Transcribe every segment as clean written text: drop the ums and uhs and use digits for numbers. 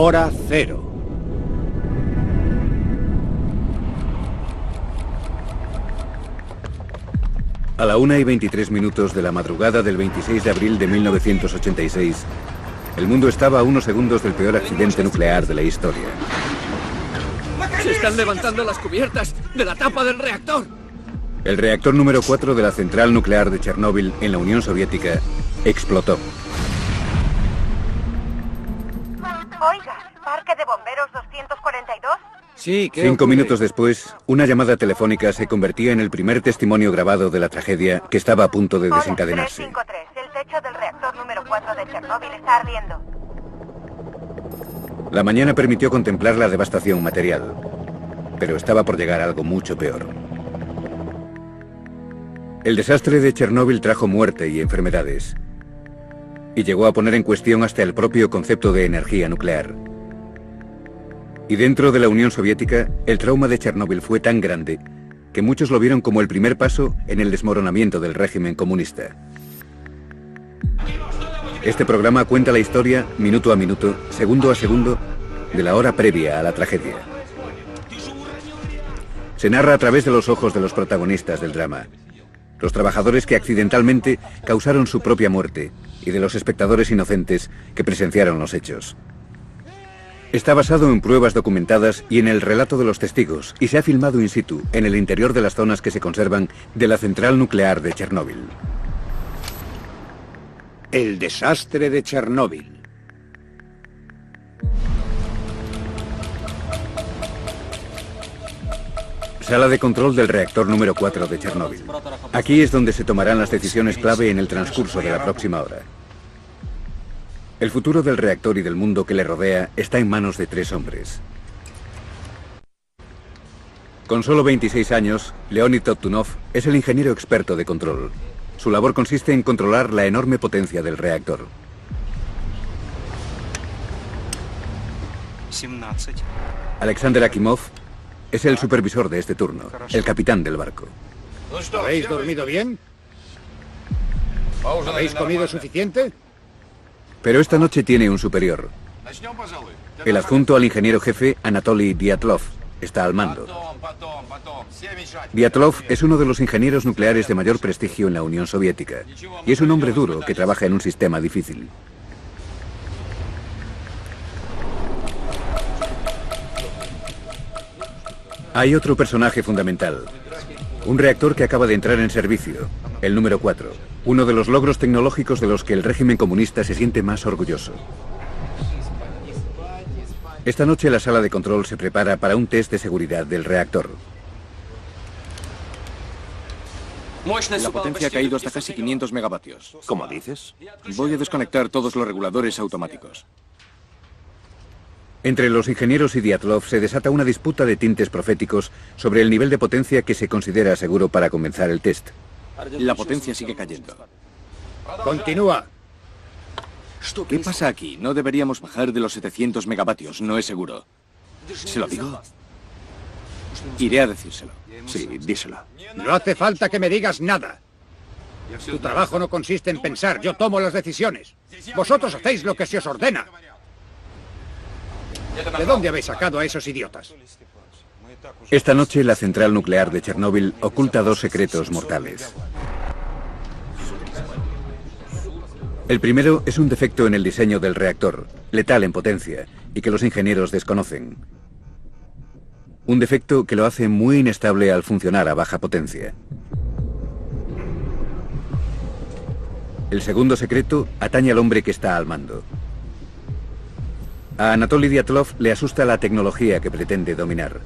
Hora cero. A la 1:23 de la madrugada del 26 de abril de 1986, el mundo estaba a unos segundos del peor accidente nuclear de la historia. ¡Se están levantando las cubiertas de la tapa del reactor! El reactor número 4 de la central nuclear de Chernóbil, en la Unión Soviética, explotó. Oiga, ¿Parque de Bomberos 242? Sí, ¿qué 5 ocurre? minutos después, una llamada telefónica se convertía en el primer testimonio grabado de la tragedia que estaba a punto de desencadenarse. Hola, 353. El techo del reactor número 4 de Chernóbil está ardiendo. La mañana permitió contemplar la devastación material, pero estaba por llegar algo mucho peor. El desastre de Chernóbil trajo muerte y enfermedades, y llegó a poner en cuestión hasta el propio concepto de energía nuclear. Y dentro de la Unión Soviética, el trauma de Chernóbil fue tan grande que muchos lo vieron como el primer paso en el desmoronamiento del régimen comunista. Este programa cuenta la historia, minuto a minuto, segundo a segundo, de la hora previa a la tragedia. Se narra a través de los ojos de los protagonistas del drama, los trabajadores que accidentalmente causaron su propia muerte y de los espectadores inocentes que presenciaron los hechos. Está basado en pruebas documentadas y en el relato de los testigos, y se ha filmado in situ, en el interior de las zonas que se conservan de la central nuclear de Chernóbil. El desastre de Chernóbil. Sala de control del reactor número 4 de Chernóbil. Aquí es donde se tomarán las decisiones clave en el transcurso de la próxima hora. El futuro del reactor y del mundo que le rodea está en manos de 3 hombres. Con solo 26 años, Leonid Totunov es el ingeniero experto de control. Su labor consiste en controlar la enorme potencia del reactor. Alexander Akimov es el supervisor de este turno, el capitán del barco. ¿Habéis dormido bien? ¿Habéis comido suficiente? Pero esta noche tiene un superior. El adjunto al ingeniero jefe, Anatoly Dyatlov, está al mando. Dyatlov es uno de los ingenieros nucleares de mayor prestigio en la Unión Soviética y es un hombre duro que trabaja en un sistema difícil. Hay otro personaje fundamental, un reactor que acaba de entrar en servicio, el número 4, uno de los logros tecnológicos de los que el régimen comunista se siente más orgulloso. Esta noche la sala de control se prepara para un test de seguridad del reactor. La potencia ha caído hasta casi 500 megavatios. ¿Cómo dices? Voy a desconectar todos los reguladores automáticos. Entre los ingenieros y Dyatlov se desata una disputa de tintes proféticos sobre el nivel de potencia que se considera seguro para comenzar el test. La potencia sigue cayendo. Continúa. ¿Qué pasa aquí? No deberíamos bajar de los 700 megavatios, no es seguro. ¿Se lo digo? Iré a decírselo. Sí, díselo. No hace falta que me digas nada. Tu trabajo no consiste en pensar, yo tomo las decisiones. Vosotros hacéis lo que se os ordena. ¿De dónde habéis sacado a esos idiotas? Esta noche la central nuclear de Chernóbil oculta 2 secretos mortales. El primero es un defecto en el diseño del reactor, letal en potencia, y que los ingenieros desconocen. Un defecto que lo hace muy inestable al funcionar a baja potencia. El segundo secreto atañe al hombre que está al mando. A Anatoly Dyatlov le asusta la tecnología que pretende dominar.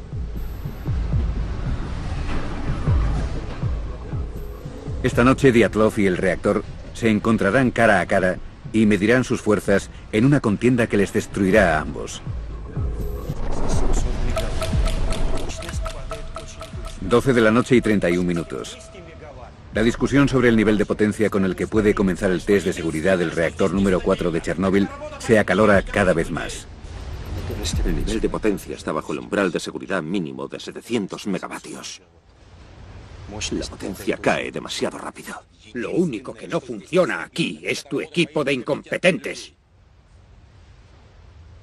Esta noche Dyatlov y el reactor se encontrarán cara a cara y medirán sus fuerzas en una contienda que les destruirá a ambos. 12 de la noche y 31 minutos. La discusión sobre el nivel de potencia con el que puede comenzar el test de seguridad del reactor número 4 de Chernóbil se acalora cada vez más. El nivel de potencia está bajo el umbral de seguridad mínimo de 700 megavatios. La potencia cae demasiado rápido. Lo único que no funciona aquí es tu equipo de incompetentes.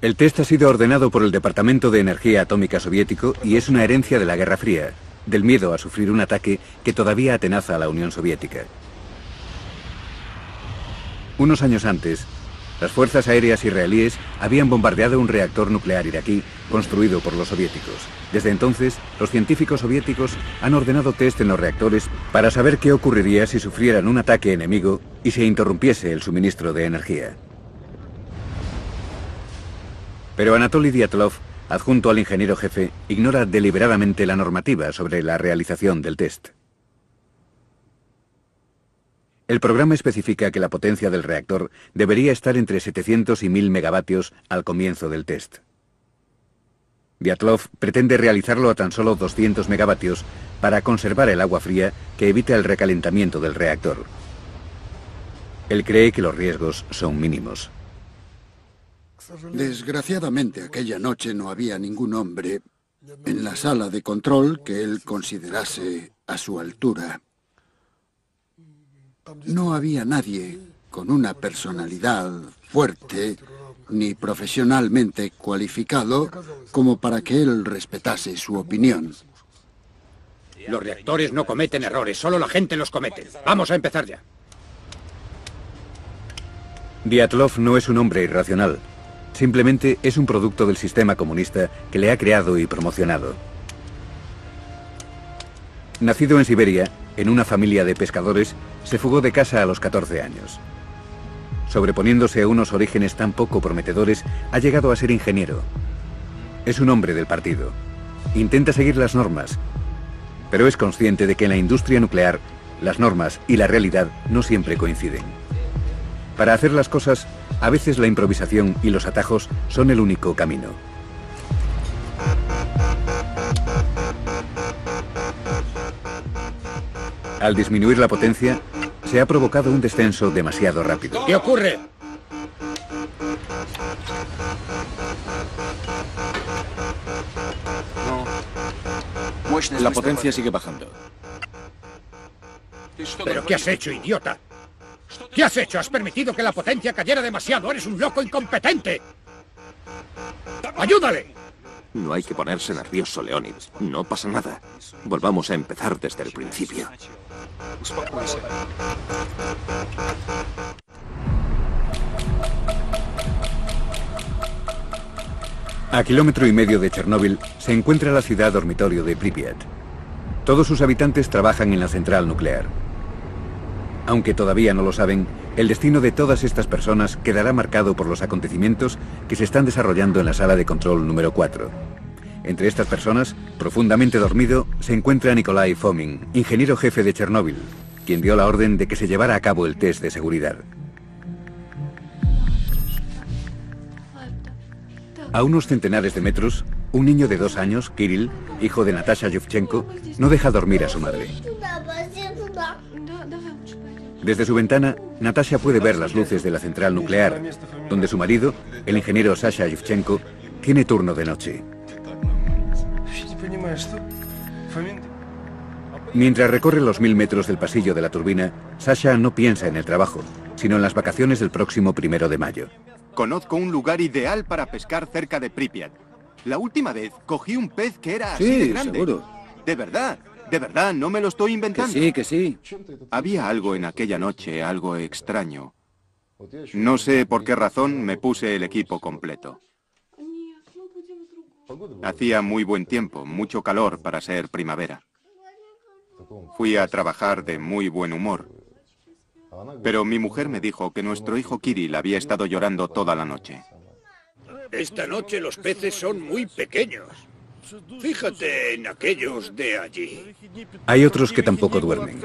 El test ha sido ordenado por el Departamento de Energía Atómica soviético y es una herencia de la Guerra Fría, del miedo a sufrir un ataque que todavía atenaza a la Unión Soviética. Unos años antes, las fuerzas aéreas israelíes habían bombardeado un reactor nuclear iraquí construido por los soviéticos. Desde entonces, los científicos soviéticos han ordenado test en los reactores para saber qué ocurriría si sufrieran un ataque enemigo y se interrumpiese el suministro de energía. Pero Anatoly Dyatlov, adjunto al ingeniero jefe, ignora deliberadamente la normativa sobre la realización del test. El programa especifica que la potencia del reactor debería estar entre 700 y 1000 megavatios al comienzo del test. Dyatlov pretende realizarlo a tan solo 200 megavatios para conservar el agua fría que evita el recalentamiento del reactor. Él cree que los riesgos son mínimos. Desgraciadamente, aquella noche no había ningún hombre en la sala de control que él considerase a su altura. No había nadie con una personalidad fuerte ni profesionalmente cualificado como para que él respetase su opinión. Los reactores no cometen errores, solo la gente los comete. Vamos a empezar ya. Dyatlov no es un hombre irracional. Simplemente es un producto del sistema comunista que le ha creado y promocionado. Nacido en Siberia, en una familia de pescadores, se fugó de casa a los 14 años. Sobreponiéndose a unos orígenes tan poco prometedores, ha llegado a ser ingeniero. Es un hombre del partido. Intenta seguir las normas, pero es consciente de que en la industria nuclear, las normas y la realidad no siempre coinciden. Para hacer las cosas, a veces la improvisación y los atajos son el único camino. Al disminuir la potencia, se ha provocado un descenso demasiado rápido. ¿Qué ocurre? La potencia sigue bajando. ¿Pero qué has hecho, idiota? ¿Qué has hecho? Has permitido que la potencia cayera demasiado. ¡Eres un loco incompetente! ¡Ayúdale! No hay que ponerse nervioso, Leonid. No pasa nada. Volvamos a empezar desde el principio. A 1,5 kilómetros de Chernóbil se encuentra la ciudad dormitorio de Pripyat. Todos sus habitantes trabajan en la central nuclear. Aunque todavía no lo saben, el destino de todas estas personas quedará marcado por los acontecimientos que se están desarrollando en la sala de control número 4. Entre estas personas, profundamente dormido, se encuentra Nikolai Fomin, ingeniero jefe de Chernóbil, quien dio la orden de que se llevara a cabo el test de seguridad. A unos centenares de metros, un niño de 2 años, Kirill, hijo de Natasha Yevchenko, no deja dormir a su madre. Desde su ventana, Natasha puede ver las luces de la central nuclear, donde su marido, el ingeniero Sasha Yevchenko, tiene turno de noche. Mientras recorre los 1000 metros del pasillo de la turbina, Sasha no piensa en el trabajo, sino en las vacaciones del próximo 1 de mayo. Conozco un lugar ideal para pescar cerca de Pripyat. La última vez cogí un pez que era así de grande. Seguro. De verdad, no me lo estoy inventando. Que sí. Había algo en aquella noche, algo extraño. No sé por qué razón me puse el equipo completo. Hacía muy buen tiempo, mucho calor para ser primavera. Fui a trabajar de muy buen humor. Pero mi mujer me dijo que nuestro hijo Kirill había estado llorando toda la noche. Esta noche los peces son muy pequeños. Fíjate en aquellos de allí. Hay otros que tampoco duermen.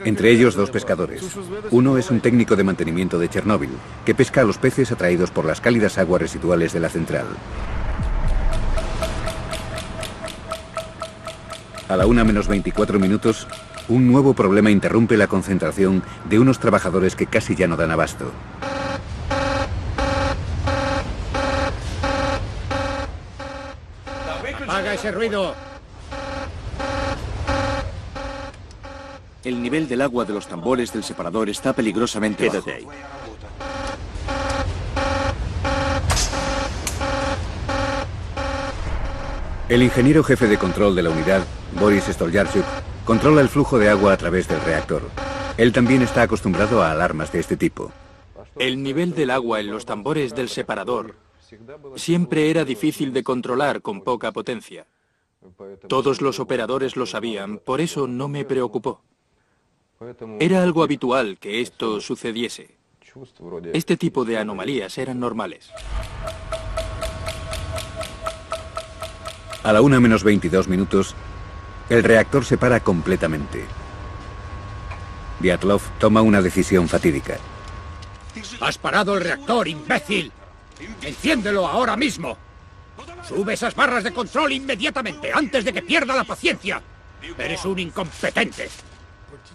Entre ellos 2 pescadores. Uno es un técnico de mantenimiento de Chernóbil, que pesca a los peces atraídos por las cálidas aguas residuales de la central. A la 1:24, un nuevo problema interrumpe la concentración de unos trabajadores que casi ya no dan abasto. ¡Haga ese ruido! El nivel del agua de los tambores del separador está peligrosamente bajo. Quédate ahí. El ingeniero jefe de control de la unidad, Boris Stolyarchuk, controla el flujo de agua a través del reactor. Él también está acostumbrado a alarmas de este tipo. El nivel del agua en los tambores del separador siempre era difícil de controlar con poca potencia. Todos los operadores lo sabían, por eso no me preocupó. Era algo habitual que esto sucediese. Este tipo de anomalías eran normales. A la 1:22, el reactor se para completamente. Dyatlov toma una decisión fatídica. ¡Has parado el reactor, imbécil! ¡Enciéndelo ahora mismo! ¡Sube esas barras de control inmediatamente, antes de que pierda la paciencia! ¡Eres un incompetente!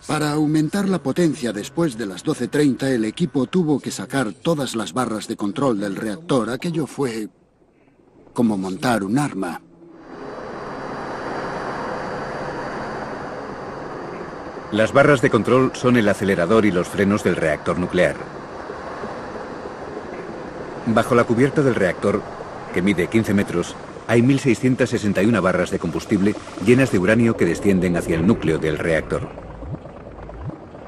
Para aumentar la potencia después de las 12:30, el equipo tuvo que sacar todas las barras de control del reactor. Aquello fue como montar un arma. Las barras de control son el acelerador y los frenos del reactor nuclear. Bajo la cubierta del reactor, que mide 15 metros, hay 1.661 barras de combustible llenas de uranio que descienden hacia el núcleo del reactor.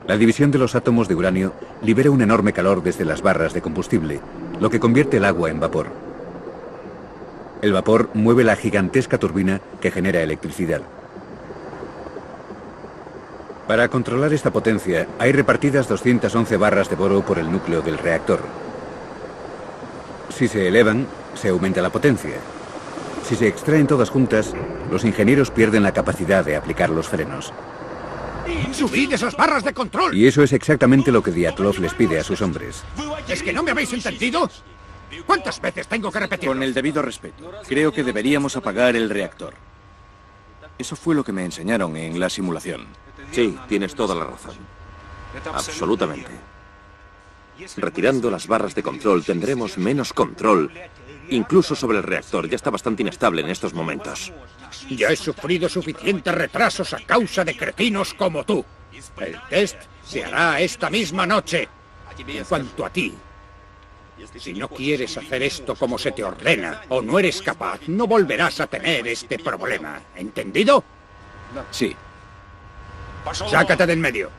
La división de los átomos de uranio libera un enorme calor desde las barras de combustible, lo que convierte el agua en vapor. El vapor mueve la gigantesca turbina que genera electricidad. Para controlar esta potencia, hay repartidas 211 barras de boro por el núcleo del reactor. Si se elevan, se aumenta la potencia. Si se extraen todas juntas, los ingenieros pierden la capacidad de aplicar los frenos. ¡Subid esas barras de control! Y eso es exactamente lo que Dyatlov les pide a sus hombres. ¿Es que no me habéis entendido? ¿Cuántas veces tengo que repetir? Con el debido respeto, creo que deberíamos apagar el reactor. Eso fue lo que me enseñaron en la simulación. Sí, tienes toda la razón. Absolutamente. Retirando las barras de control tendremos menos control, incluso sobre el reactor. Ya está bastante inestable en estos momentos. Ya he sufrido suficientes retrasos a causa de cretinos como tú. El test se hará esta misma noche. En cuanto a ti, si no quieres hacer esto como se te ordena o no eres capaz, no volverás a tener este problema. ¿Entendido? Sí. Sácate de en medio.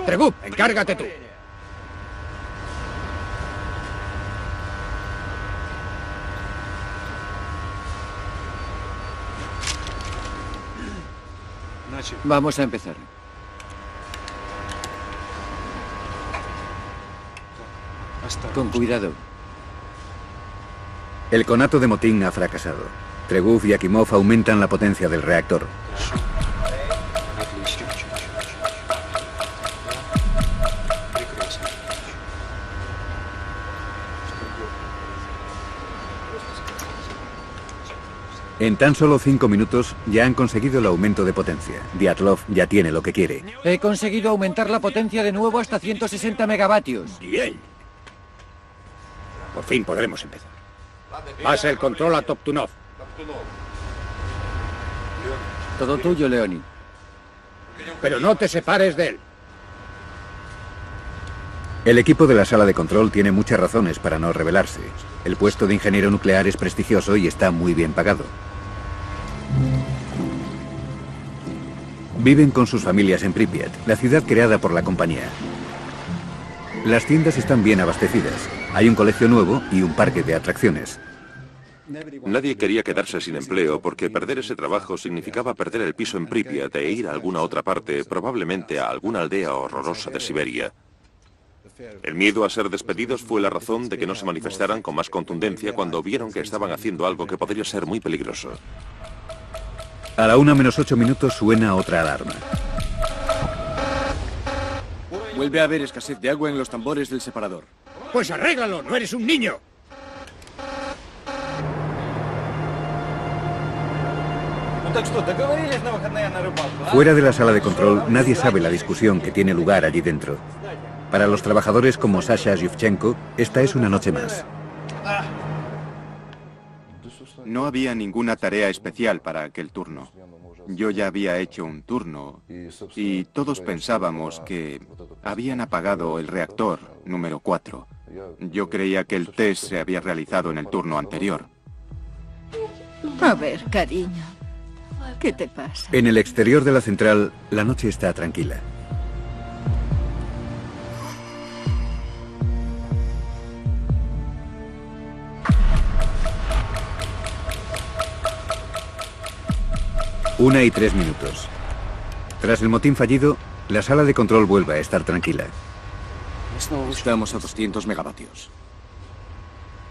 Tregub, encárgate tú. Vamos a empezar. Con cuidado. El conato de motín ha fracasado. Tregub y Akimov aumentan la potencia del reactor. En tan solo 5 minutos ya han conseguido el aumento de potencia. Dyatlov ya tiene lo que quiere. He conseguido aumentar la potencia de nuevo hasta 160 megavatios. Bien. Por fin podremos empezar. Pasa el control a Toptunov. Todo tuyo, Leonid. Pero no te separes de él. El equipo de la sala de control tiene muchas razones para no rebelarse. El puesto de ingeniero nuclear es prestigioso y está muy bien pagado. Viven con sus familias en Pripyat, la ciudad creada por la compañía. Las tiendas están bien abastecidas. Hay un colegio nuevo y un parque de atracciones. Nadie quería quedarse sin empleo porque perder ese trabajo significaba perder el piso en Pripyat e ir a alguna otra parte, probablemente a alguna aldea horrorosa de Siberia. El miedo a ser despedidos fue la razón de que no se manifestaran con más contundencia cuando vieron que estaban haciendo algo que podría ser muy peligroso. A la 1:08 suena otra alarma. Vuelve a haber escasez de agua en los tambores del separador. Pues arréglalo, no eres un niño. Fuera de la sala de control, nadie sabe la discusión que tiene lugar allí dentro. Para los trabajadores como Sasha Yuvchenko, esta es una noche más. No había ninguna tarea especial para aquel turno. Yo ya había hecho un turno y todos pensábamos que habían apagado el reactor número 4. Yo creía que el test se había realizado en el turno anterior. A ver, cariño, ¿qué te pasa? En el exterior de la central, la noche está tranquila. Una y 3 minutos. Tras el motín fallido, la sala de control vuelve a estar tranquila. Estamos a 200 megavatios.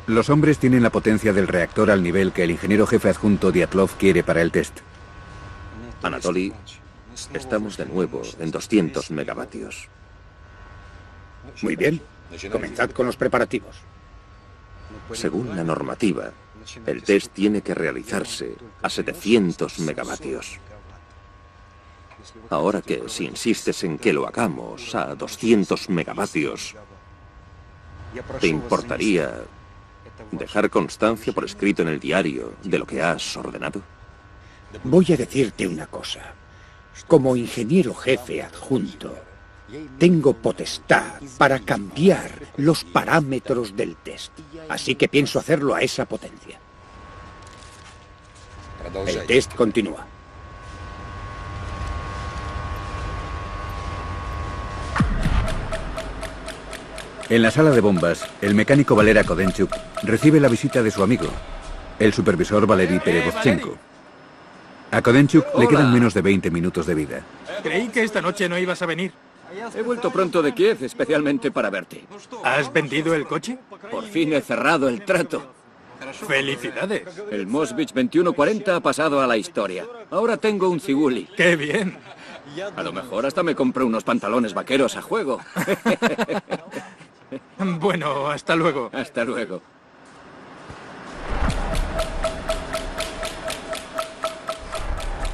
Los hombres tienen la potencia del reactor al nivel que el ingeniero jefe adjunto Dyatlov quiere para el test. Anatoly, estamos de nuevo en 200 megavatios. Muy bien. Comenzad con los preparativos. Según la normativa, el test tiene que realizarse a 700 megavatios. Ahora que si insistes en que lo hagamos a 200 megavatios, ¿te importaría dejar constancia por escrito en el diario de lo que has ordenado? Voy a decirte una cosa. Como ingeniero jefe adjunto, tengo potestad para cambiar los parámetros del test. Así que pienso hacerlo a esa potencia. El test continúa. En la sala de bombas, el mecánico Valera Kodenchuk recibe la visita de su amigo, el supervisor Valery Perevozchenko. A Kodenchuk le quedan menos de 20 minutos de vida. Creí que esta noche no ibas a venir. He vuelto pronto de Kiev especialmente para verte. ¿Has vendido el coche? Por fin he cerrado el trato. ¡Felicidades! El Moskvich 2140 ha pasado a la historia. Ahora tengo un Ziguli. ¡Qué bien! A lo mejor hasta me compré unos pantalones vaqueros a juego. Bueno, hasta luego. Hasta luego.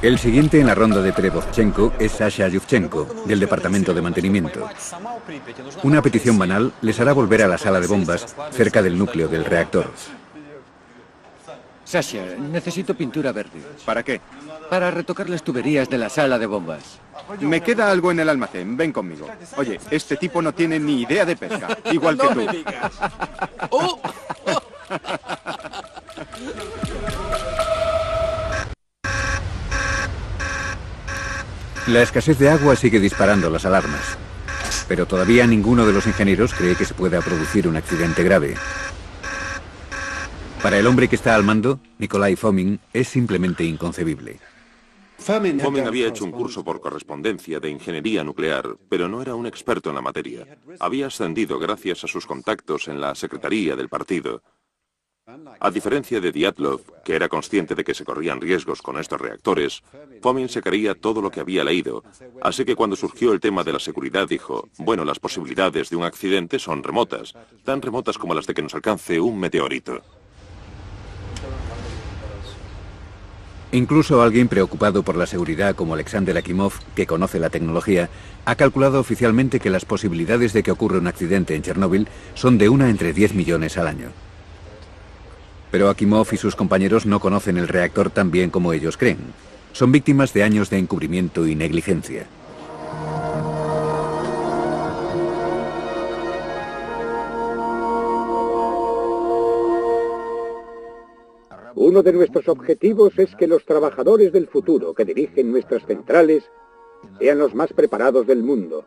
El siguiente en la ronda de Perevozchenko es Sasha Yuvchenko, del Departamento de Mantenimiento. Una petición banal les hará volver a la sala de bombas, cerca del núcleo del reactor. Sasha, necesito pintura verde. ¿Para qué? Para retocar las tuberías de la sala de bombas. Me queda algo en el almacén, ven conmigo. Oye, este tipo no tiene ni idea de pesca, igual que tú. ¡Oh! La escasez de agua sigue disparando las alarmas, pero todavía ninguno de los ingenieros cree que se pueda producir un accidente grave. Para el hombre que está al mando, Nikolai Fomin, es simplemente inconcebible. Fomin había hecho un curso por correspondencia de ingeniería nuclear, pero no era un experto en la materia. Había ascendido gracias a sus contactos en la secretaría del partido. A diferencia de Dyatlov, que era consciente de que se corrían riesgos con estos reactores, Fomin se creía todo lo que había leído, así que cuando surgió el tema de la seguridad dijo, bueno, las posibilidades de un accidente son remotas, tan remotas como las de que nos alcance un meteorito. Incluso alguien preocupado por la seguridad como Alexander Akimov, que conoce la tecnología, ha calculado oficialmente que las posibilidades de que ocurra un accidente en Chernóbil son de 1 entre 10 millones al año. Pero Akimov y sus compañeros no conocen el reactor tan bien como ellos creen. Son víctimas de años de encubrimiento y negligencia. Uno de nuestros objetivos es que los trabajadores del futuro que dirigen nuestras centrales sean los más preparados del mundo.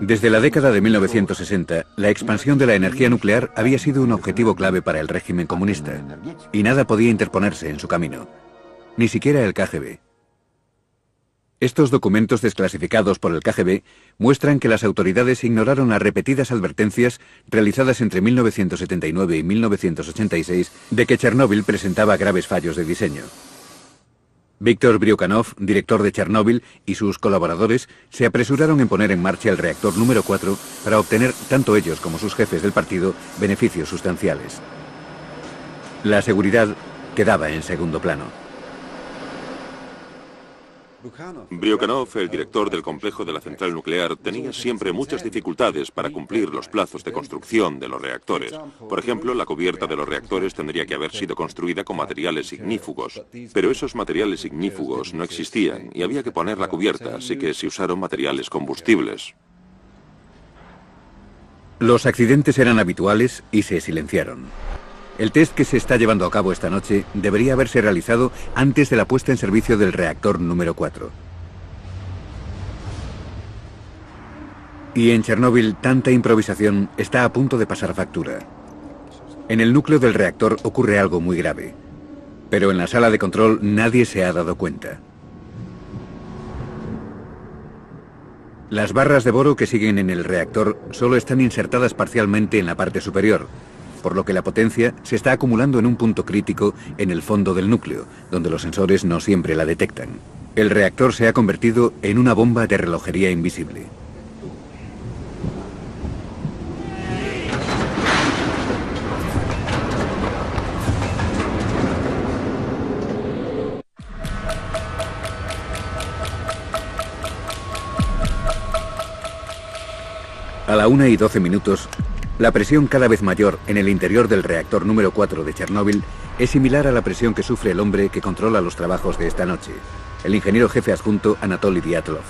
Desde la década de 1960, la expansión de la energía nuclear había sido un objetivo clave para el régimen comunista, y nada podía interponerse en su camino, ni siquiera el KGB. Estos documentos desclasificados por el KGB muestran que las autoridades ignoraron las repetidas advertencias realizadas entre 1979 y 1986 de que Chernóbil presentaba graves fallos de diseño. Víctor Bryukhanov, director de Chernóbil, y sus colaboradores se apresuraron en poner en marcha el reactor número 4 para obtener, tanto ellos como sus jefes del partido, beneficios sustanciales. La seguridad quedaba en segundo plano. Bryukhanov, el director del complejo de la central nuclear, tenía siempre muchas dificultades para cumplir los plazos de construcción de los reactores. Por ejemplo, la cubierta de los reactores tendría que haber sido construida con materiales ignífugos, pero esos materiales ignífugos no existían y había que poner la cubierta, así que se usaron materiales combustibles. Los accidentes eran habituales y se silenciaron. El test que se está llevando a cabo esta noche debería haberse realizado antes de la puesta en servicio del reactor número 4. Y en Chernóbil tanta improvisación está a punto de pasar factura. En el núcleo del reactor ocurre algo muy grave, pero en la sala de control nadie se ha dado cuenta. Las barras de boro que siguen en el reactor solo están insertadas parcialmente en la parte superior, por lo que la potencia se está acumulando en un punto crítico en el fondo del núcleo, donde los sensores no siempre la detectan. El reactor se ha convertido en una bomba de relojería invisible. A la 1:12, la presión cada vez mayor en el interior del reactor número 4 de Chernóbil es similar a la presión que sufre el hombre que controla los trabajos de esta noche, el ingeniero jefe adjunto Anatoly Dyatlov.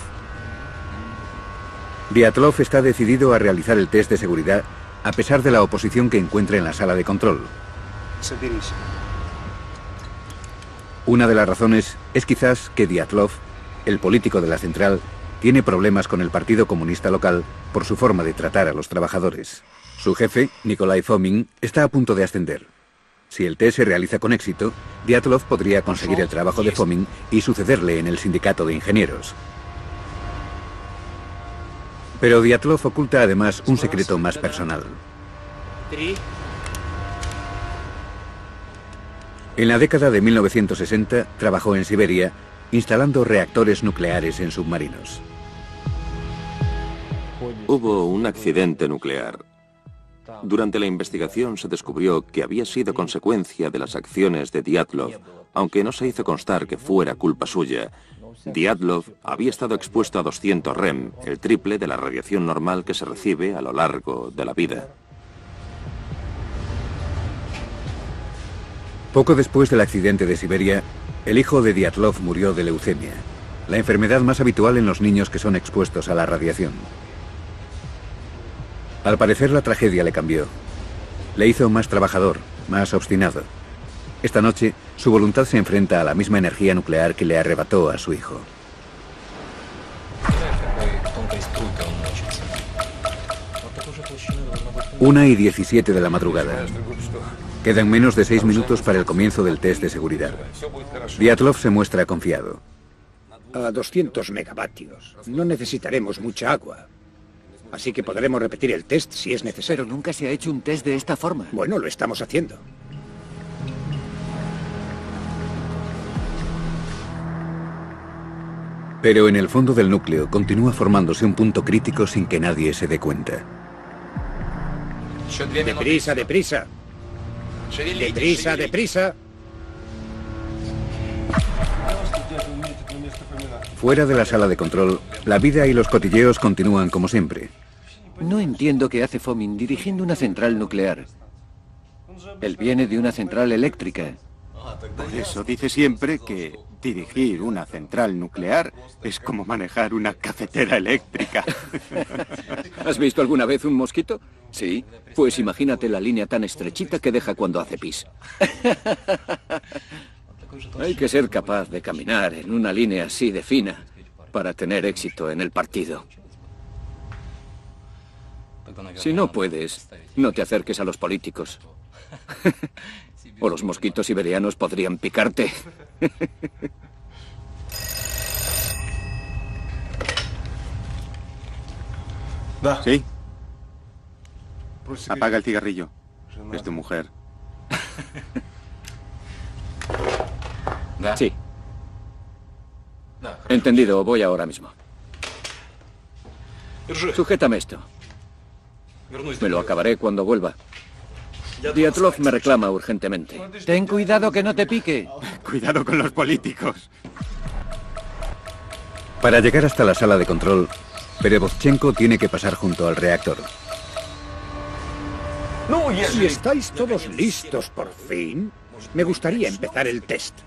Dyatlov está decidido a realizar el test de seguridad a pesar de la oposición que encuentra en la sala de control. Una de las razones es quizás que Dyatlov, el político de la central, tiene problemas con el Partido Comunista local por su forma de tratar a los trabajadores. Su jefe, Nikolai Fomin, está a punto de ascender. Si el test se realiza con éxito, Dyatlov podría conseguir el trabajo de Fomin y sucederle en el sindicato de ingenieros. Pero Dyatlov oculta además un secreto más personal. En la década de 1960 trabajó en Siberia, instalando reactores nucleares en submarinos. Hubo un accidente nuclear. Durante la investigación se descubrió que había sido consecuencia de las acciones de Dyatlov, aunque no se hizo constar que fuera culpa suya. Dyatlov había estado expuesto a 200 rem, el triple de la radiación normal que se recibe a lo largo de la vida. Poco después del accidente de Siberia, el hijo de Dyatlov murió de leucemia, la enfermedad más habitual en los niños que son expuestos a la radiación. Al parecer la tragedia le cambió. Le hizo más trabajador, más obstinado. Esta noche, su voluntad se enfrenta a la misma energía nuclear que le arrebató a su hijo. 1:17 de la madrugada. Quedan menos de 6 minutos para el comienzo del test de seguridad. Dyatlov se muestra confiado. A 200 megavatios. No necesitaremos mucha agua. Así que podremos repetir el test si es necesario. Pero nunca se ha hecho un test de esta forma. Bueno, lo estamos haciendo. Pero en el fondo del núcleo continúa formándose un punto crítico sin que nadie se dé cuenta. ¡Deprisa, deprisa! ¡Deprisa, deprisa! Fuera de la sala de control, la vida y los cotilleos continúan como siempre. No entiendo qué hace Fomin dirigiendo una central nuclear. Él viene de una central eléctrica. Por eso dice siempre que dirigir una central nuclear es como manejar una cafetera eléctrica. ¿Has visto alguna vez un mosquito? Sí. Pues imagínate la línea tan estrechita que deja cuando hace pis. Hay que ser capaz de caminar en una línea así de fina para tener éxito en el partido. Si no puedes, no te acerques a los políticos. O los mosquitos siberianos podrían picarte. ¿Sí? Apaga el cigarrillo. Es tu mujer. Sí. Entendido, voy ahora mismo. Sujétame esto. Me lo acabaré cuando vuelva. Dyatlov me reclama urgentemente. Ten cuidado que no te pique. Cuidado con los políticos. Para llegar hasta la sala de control, Perevozchenko tiene que pasar junto al reactor. Si estáis todos listos por fin, me gustaría empezar el test.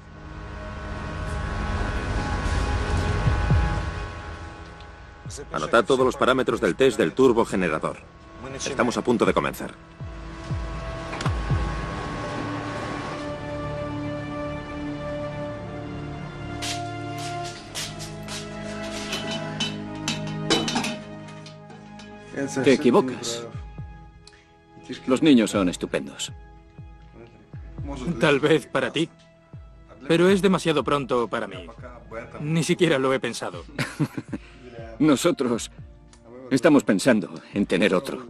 Anotad todos los parámetros del test del turbogenerador. Estamos a punto de comenzar. Te equivocas. Los niños son estupendos. Tal vez para ti. Pero es demasiado pronto para mí. Ni siquiera lo he pensado. Nosotros estamos pensando en tener otro.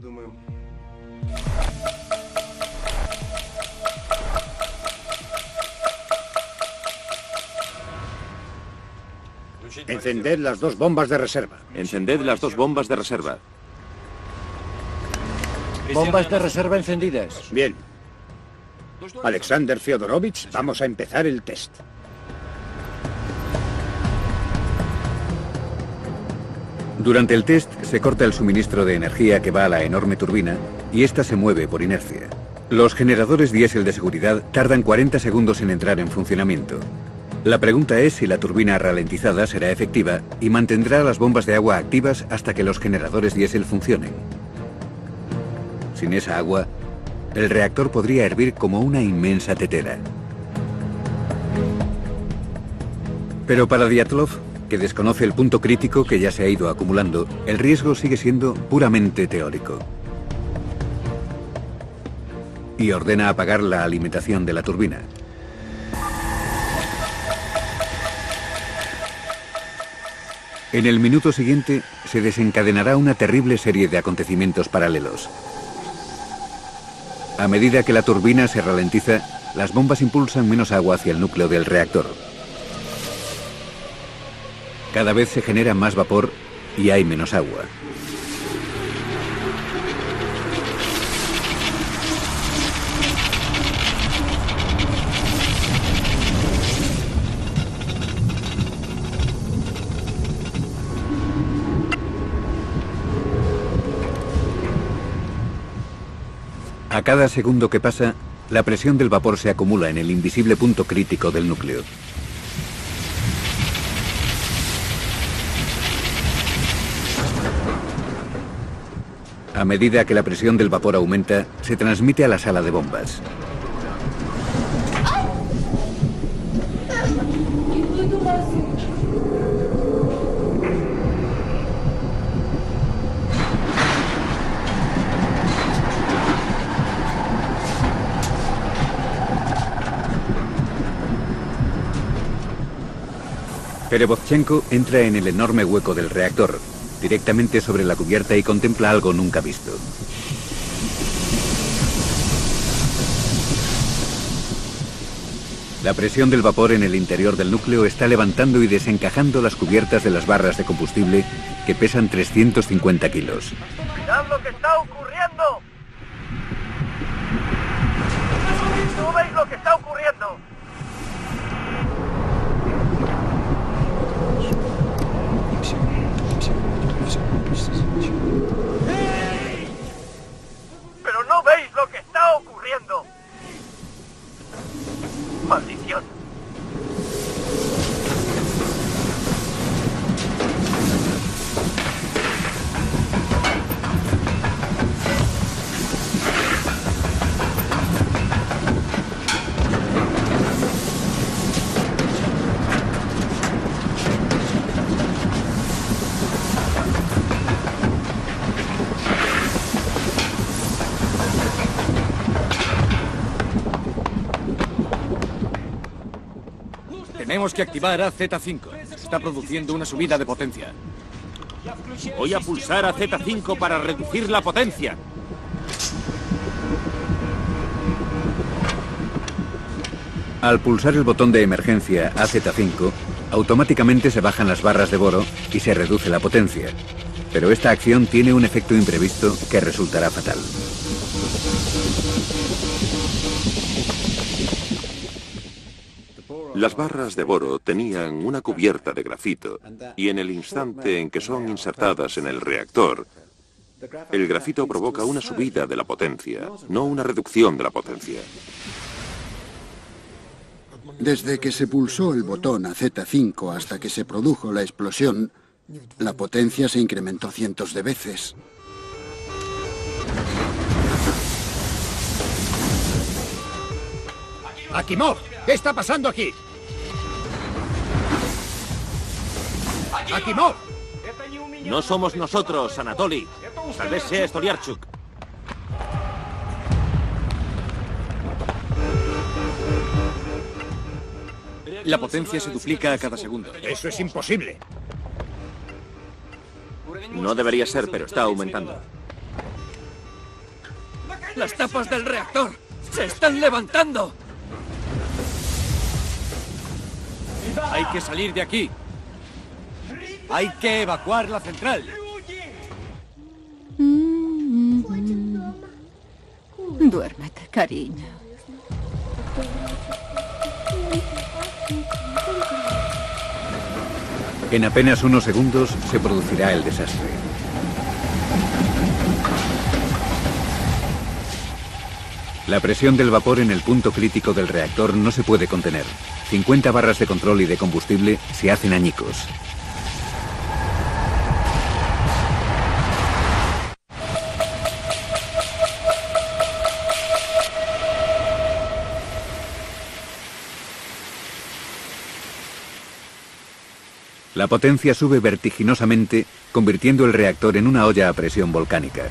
Encended las 2 bombas de reserva. Encended las 2 bombas de reserva. Bombas de reserva encendidas. Bien. Alexander Fyodorovich, vamos a empezar el test. Durante el test se corta el suministro de energía que va a la enorme turbina y ésta se mueve por inercia. Los generadores diésel de seguridad tardan 40 segundos en entrar en funcionamiento. La pregunta es si la turbina ralentizada será efectiva y mantendrá las bombas de agua activas hasta que los generadores diésel funcionen. Sin esa agua, el reactor podría hervir como una inmensa tetera. Pero para Dyatlov, que desconoce el punto crítico que ya se ha ido acumulando, el riesgo sigue siendo puramente teórico. Y ordena apagar la alimentación de la turbina. En el minuto siguiente se desencadenará una terrible serie de acontecimientos paralelos. A medida que la turbina se ralentiza, las bombas impulsan menos agua hacia el núcleo del reactor. Cada vez se genera más vapor y hay menos agua. A cada segundo que pasa, la presión del vapor se acumula en el invisible punto crítico del núcleo. A medida que la presión del vapor aumenta, se transmite a la sala de bombas. Perevozchenko entra en el enorme hueco del reactor, directamente sobre la cubierta, y contempla algo nunca visto. La presión del vapor en el interior del núcleo está levantando y desencajando las cubiertas de las barras de combustible que pesan 350 kilos. ¡Mirad lo que está ocurriendo! ¿No veis lo que está ocurriendo? ¡Pero no veis lo que está ocurriendo! ¡Maldición! Tenemos que activar a Z5. Está produciendo una subida de potencia. Voy a pulsar a Z5 para reducir la potencia. Al pulsar el botón de emergencia AZ5, automáticamente se bajan las barras de boro y se reduce la potencia. Pero esta acción tiene un efecto imprevisto que resultará fatal. Las barras de boro tenían una cubierta de grafito y en el instante en que son insertadas en el reactor, el grafito provoca una subida de la potencia, no una reducción de la potencia. Desde que se pulsó el botón a Z5 hasta que se produjo la explosión, la potencia se incrementó cientos de veces. Akimov, ¿qué está pasando aquí? ¡Akimov! No somos nosotros, Anatoly. Tal vez sea Stolyarchuk. La potencia se duplica a cada segundo. Eso es imposible. No debería ser, pero está aumentando. ¡Las tapas del reactor se están levantando! Hay que salir de aquí. Hay que evacuar la central. Duérmete, cariño. En apenas unos segundos se producirá el desastre. La presión del vapor en el punto crítico del reactor no se puede contener. 50 barras de control y de combustible se hacen añicos. La potencia sube vertiginosamente, convirtiendo el reactor en una olla a presión volcánica.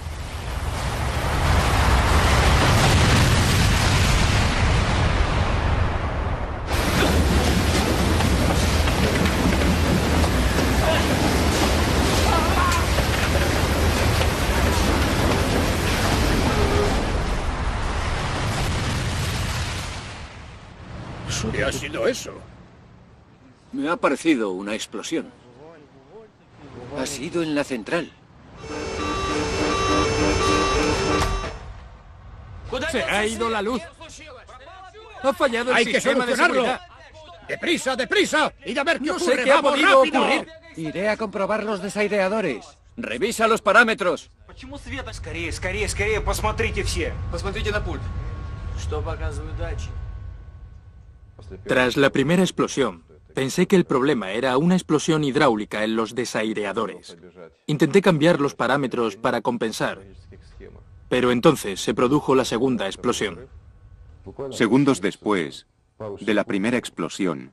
¿Qué ha sido eso? Me ha parecido una explosión. Ha sido en la central. Se ha ido la luz. Ha fallado el ¡Hay que sistema de solucionarlo! seguridad. ¡Deprisa, deprisa! ¡Y a ver qué No ocurre! sé qué ha ¡Vamos, podido rápido! ocurrir. Iré a comprobar los desaireadores. Revisa los parámetros. Скорее, скорее, скорее, посмотрите все. Посмотрите на пульт. Что показывают датчики? Tras la primera explosión, pensé que el problema era una explosión hidráulica en los desaireadores. Intenté cambiar los parámetros para compensar, pero entonces se produjo la segunda explosión. Segundos después de la primera explosión,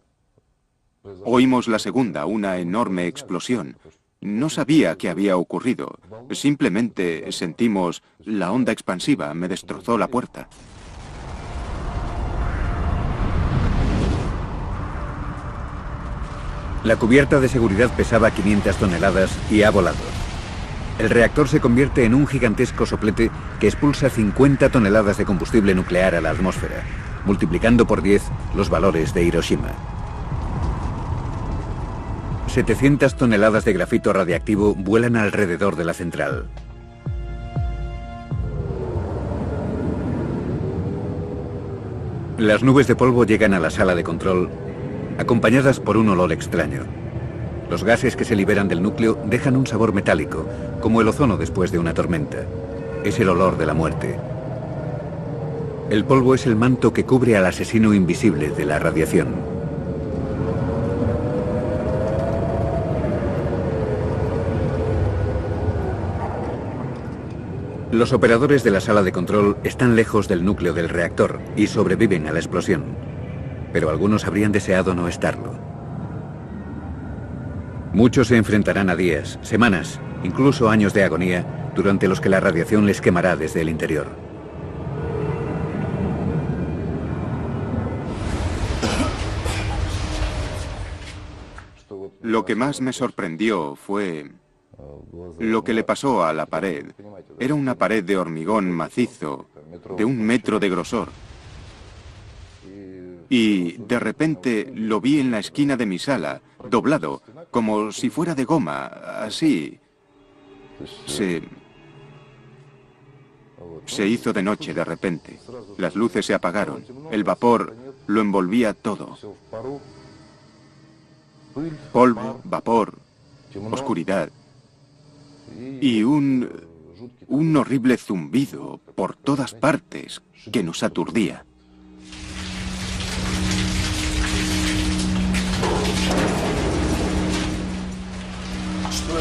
oímos la segunda, una enorme explosión. No sabía qué había ocurrido. Simplemente sentimos la onda expansiva. Me destrozó la puerta. La cubierta de seguridad pesaba 500 toneladas y ha volado. El reactor se convierte en un gigantesco soplete que expulsa 50 toneladas de combustible nuclear a la atmósfera, multiplicando por 10 los valores de Hiroshima. 700 toneladas de grafito radiactivo vuelan alrededor de la central. Las nubes de polvo llegan a la sala de control, acompañadas por un olor extraño. Los gases que se liberan del núcleo dejan un sabor metálico, como el ozono después de una tormenta. Es el olor de la muerte. El polvo es el manto que cubre al asesino invisible de la radiación. Los operadores de la sala de control están lejos del núcleo del reactor y sobreviven a la explosión, pero algunos habrían deseado no estarlo. Muchos se enfrentarán a días, semanas, incluso años de agonía, durante los que la radiación les quemará desde el interior. Lo que más me sorprendió fue lo que le pasó a la pared. Era una pared de hormigón macizo, de 1 metro de grosor. Y de repente lo vi en la esquina de mi sala, doblado, como si fuera de goma, así. Se hizo de noche de repente. Las luces se apagaron. El vapor lo envolvía todo. Polvo, vapor, oscuridad. Y un horrible zumbido por todas partes que nos aturdía.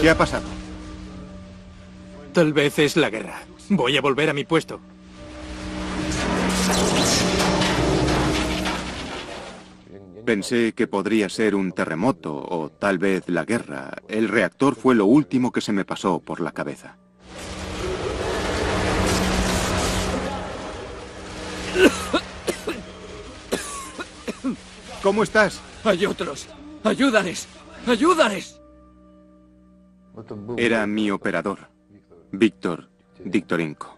¿Qué ha pasado? Tal vez es la guerra. Voy a volver a mi puesto. Pensé que podría ser un terremoto o tal vez la guerra. El reactor fue lo último que se me pasó por la cabeza. ¿Cómo estás? Hay otros. ¡Ayúdales! ¡Ayúdales! Era mi operador, Víctor Diktorenko.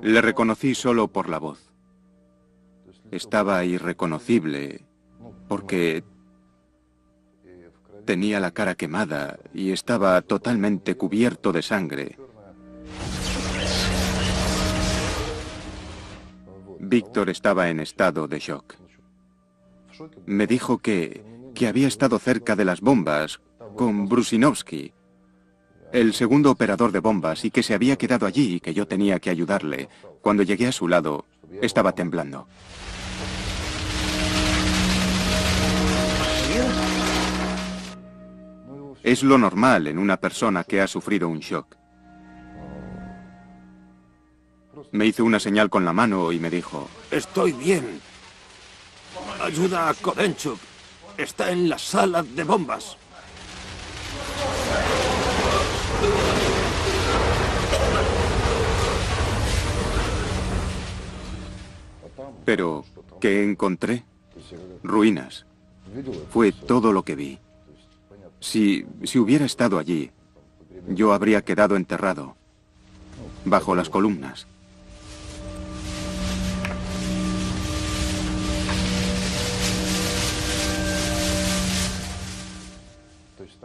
Le reconocí solo por la voz. Estaba irreconocible porque tenía la cara quemada y estaba totalmente cubierto de sangre. Víctor estaba en estado de shock. Me dijo que había estado cerca de las bombas con Brusinovsky, el segundo operador de bombas, y que se había quedado allí y que yo tenía que ayudarle. Cuando llegué a su lado, estaba temblando. Es lo normal en una persona que ha sufrido un shock. Me hizo una señal con la mano y me dijo: Estoy bien. Ayuda a Kodenchuk. Está en la sala de bombas. Pero, ¿qué encontré? Ruinas. Fue todo lo que vi. Si hubiera estado allí, yo habría quedado enterrado, bajo las columnas.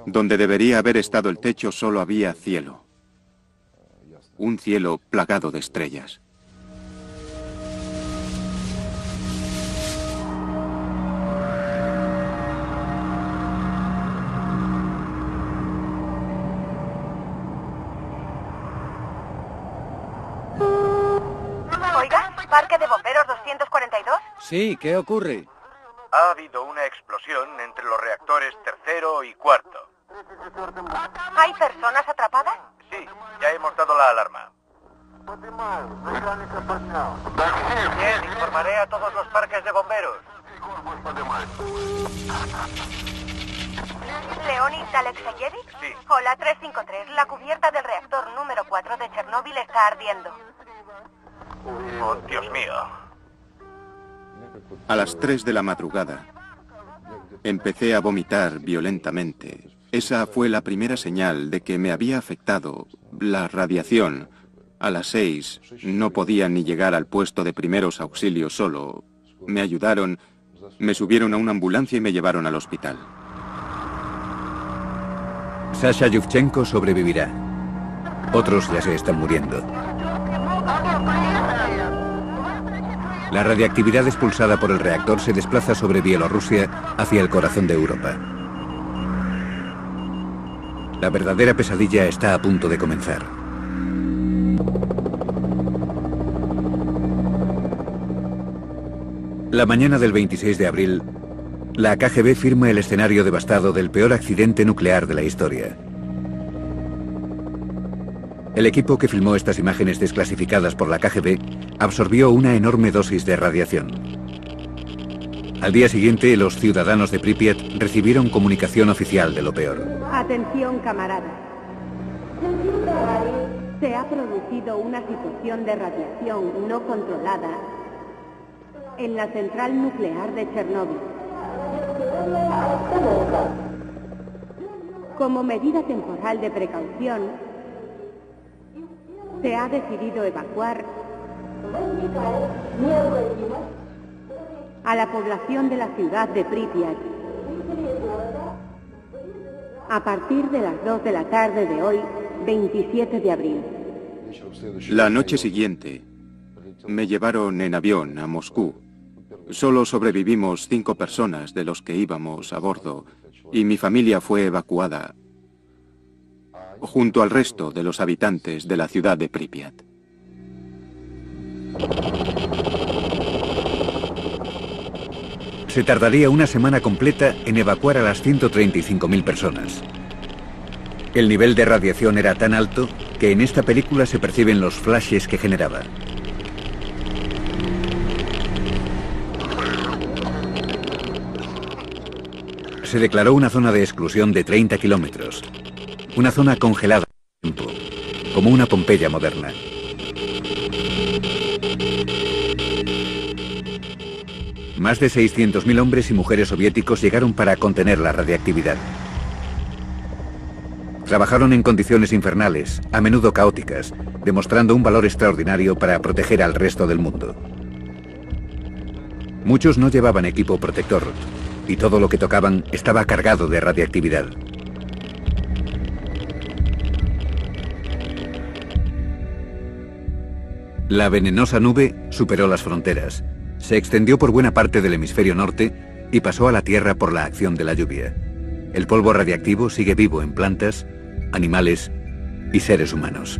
Donde debería haber estado el techo solo había cielo. Un cielo plagado de estrellas. Oiga, ¿Parque de Bomberos 242? Sí, ¿qué ocurre? Ha habido una explosión entre los reactores tercero y cuarto. ¿Hay personas atrapadas? Sí, ya hemos dado la alarma. Bien, informaré a todos los parques de bomberos. ¿Leonid Alexeyevich? Sí. Hola, 353. La cubierta del reactor número 4 de Chernóbil está ardiendo. Oh, Dios mío. A las 3 de la madrugada, empecé a vomitar violentamente. Esa fue la primera señal de que me había afectado la radiación. A las 6 no podía ni llegar al puesto de primeros auxilios solo. Me ayudaron, me subieron a una ambulancia y me llevaron al hospital. Sasha Yuvchenko sobrevivirá. Otros ya se están muriendo. La radiactividad expulsada por el reactor se desplaza sobre Bielorrusia hacia el corazón de Europa. La verdadera pesadilla está a punto de comenzar. La mañana del 26 de abril, la KGB firma el escenario devastado del peor accidente nuclear de la historia. El equipo que filmó estas imágenes desclasificadas por la KGB absorbió una enorme dosis de radiación. Al día siguiente, los ciudadanos de Pripyat recibieron comunicación oficial de lo peor. Atención, camaradas. Se ha producido una situación de radiación no controlada en la central nuclear de Chernóbil. Como medida temporal de precaución, se ha decidido evacuar a la población de la ciudad de Pripyat a partir de las 2 de la tarde de hoy, 27 de abril. La noche siguiente, me llevaron en avión a Moscú. Solo sobrevivimos 5 personas de los que íbamos a bordo, y mi familia fue evacuada junto al resto de los habitantes de la ciudad de Pripyat. Se tardaría una semana completa en evacuar a las 135.000 personas. El nivel de radiación era tan alto que en esta película se perciben los flashes que generaba. Se declaró una zona de exclusión de 30 kilómetros. Una zona congelada en el tiempo, como una Pompeya moderna. Más de 600.000 hombres y mujeres soviéticos llegaron para contener la radiactividad. Trabajaron en condiciones infernales, a menudo caóticas, demostrando un valor extraordinario para proteger al resto del mundo. Muchos no llevaban equipo protector, y todo lo que tocaban estaba cargado de radiactividad. La venenosa nube superó las fronteras, se extendió por buena parte del hemisferio norte y pasó a la Tierra por la acción de la lluvia. El polvo radiactivo sigue vivo en plantas, animales y seres humanos.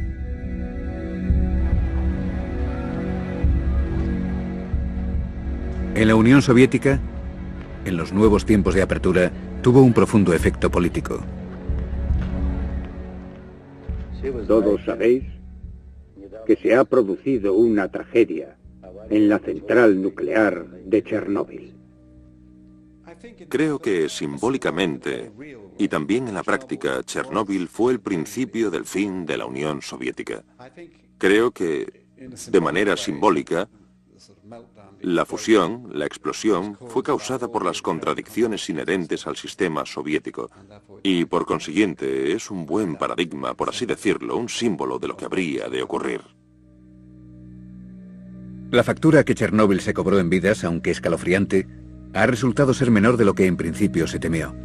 En la Unión Soviética, en los nuevos tiempos de apertura, tuvo un profundo efecto político. Todos sabéis que se ha producido una tragedia en la central nuclear de Chernóbil. Creo que simbólicamente y también en la práctica, Chernóbil fue el principio del fin de la Unión Soviética. Creo que, de manera simbólica, la fusión, la explosión, fue causada por las contradicciones inherentes al sistema soviético y, por consiguiente, es un buen paradigma, por así decirlo, un símbolo de lo que habría de ocurrir. La factura que Chernóbil se cobró en vidas, aunque escalofriante, ha resultado ser menor de lo que en principio se temió.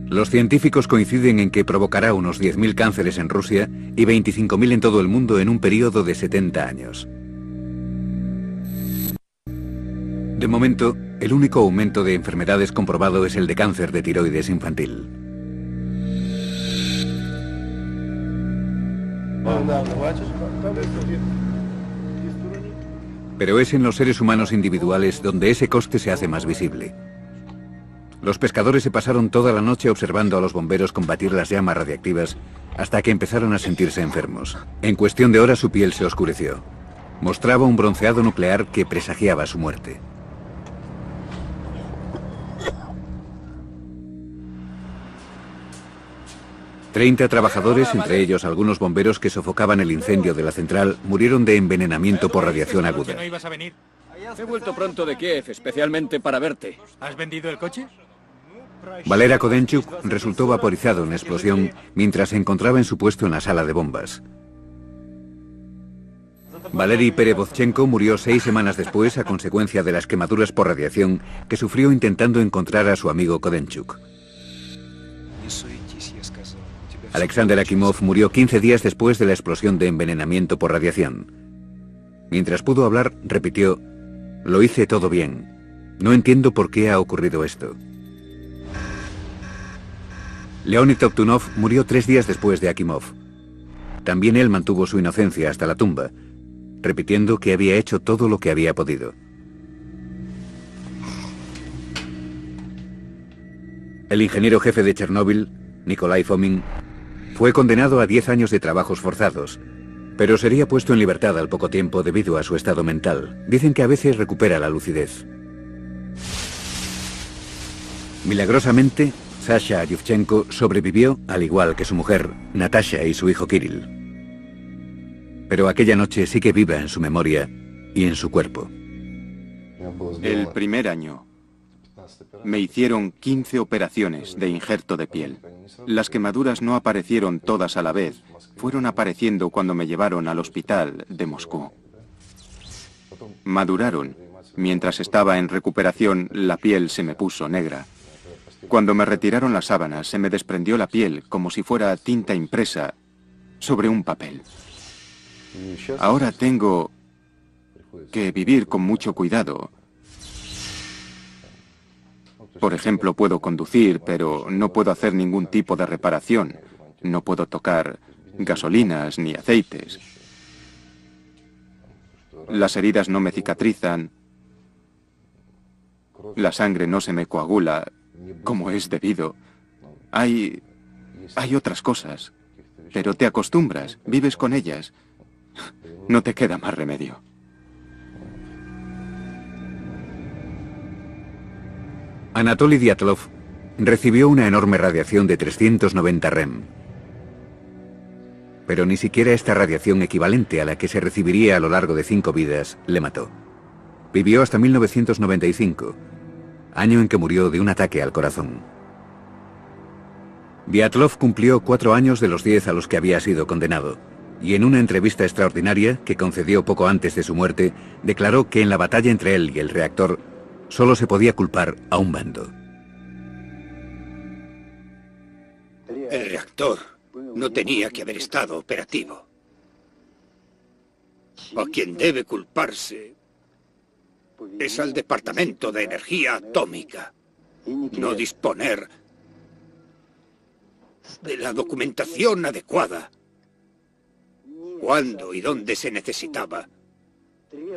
Los científicos coinciden en que provocará unos 10.000 cánceres en Rusia y 25.000 en todo el mundo en un periodo de 70 años. De momento, el único aumento de enfermedades comprobado es el de cáncer de tiroides infantil. Pero es en los seres humanos individuales donde ese coste se hace más visible. Los pescadores se pasaron toda la noche observando a los bomberos combatir las llamas radiactivas hasta que empezaron a sentirse enfermos. En cuestión de horas su piel se oscureció. Mostraba un bronceado nuclear que presagiaba su muerte. Treinta trabajadores, entre ellos algunos bomberos que sofocaban el incendio de la central, murieron de envenenamiento por radiación aguda. ¿No ibas a venir? He vuelto pronto de Kiev, especialmente para verte. ¿Has vendido el coche? Valera Kodenchuk resultó vaporizado en la explosión mientras se encontraba en su puesto en la sala de bombas. Valery Perevozchenko murió 6 semanas después a consecuencia de las quemaduras por radiación que sufrió intentando encontrar a su amigo Kodenchuk. Alexander Akimov murió 15 días después de la explosión de envenenamiento por radiación. Mientras pudo hablar, repitió: "Lo hice todo bien. No entiendo por qué ha ocurrido esto". Leonid Toptunov murió 3 días después de Akimov. También él mantuvo su inocencia hasta la tumba, repitiendo que había hecho todo lo que había podido. El ingeniero jefe de Chernóbil, Nikolai Fomin, fue condenado a 10 años de trabajos forzados, pero sería puesto en libertad al poco tiempo debido a su estado mental. Dicen que a veces recupera la lucidez. Milagrosamente, Sasha Yuvchenko sobrevivió, al igual que su mujer, Natasha, y su hijo Kirill. Pero aquella noche sigue viva en su memoria y en su cuerpo. El primer año me hicieron 15 operaciones de injerto de piel. Las quemaduras no aparecieron todas a la vez, fueron apareciendo cuando me llevaron al hospital de Moscú. Maduraron. Mientras estaba en recuperación, la piel se me puso negra. Cuando me retiraron las sábanas, se me desprendió la piel como si fuera tinta impresa sobre un papel. Ahora tengo que vivir con mucho cuidado. Por ejemplo, puedo conducir, pero no puedo hacer ningún tipo de reparación. No puedo tocar gasolinas ni aceites. Las heridas no me cicatrizan. La sangre no se me coagula como es debido. Hay otras cosas, pero te acostumbras, vives con ellas. No te queda más remedio. Anatoly Dyatlov recibió una enorme radiación de 390 rem. Pero ni siquiera esta radiación equivalente a la que se recibiría a lo largo de 5 vidas le mató. Vivió hasta 1995, año en que murió de un ataque al corazón. Dyatlov cumplió 4 años de los 10 a los que había sido condenado, y en una entrevista extraordinaria que concedió poco antes de su muerte, declaró que en la batalla entre él y el reactor solo se podía culpar a un bando. El reactor no tenía que haber estado operativo. A quien debe culparse es al Departamento de Energía Atómica. No disponer de la documentación adecuada cuando y dónde se necesitaba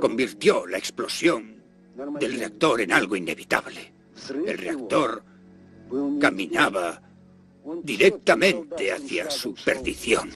convirtió la explosión del reactor en algo inevitable. El reactor caminaba directamente hacia su perdición.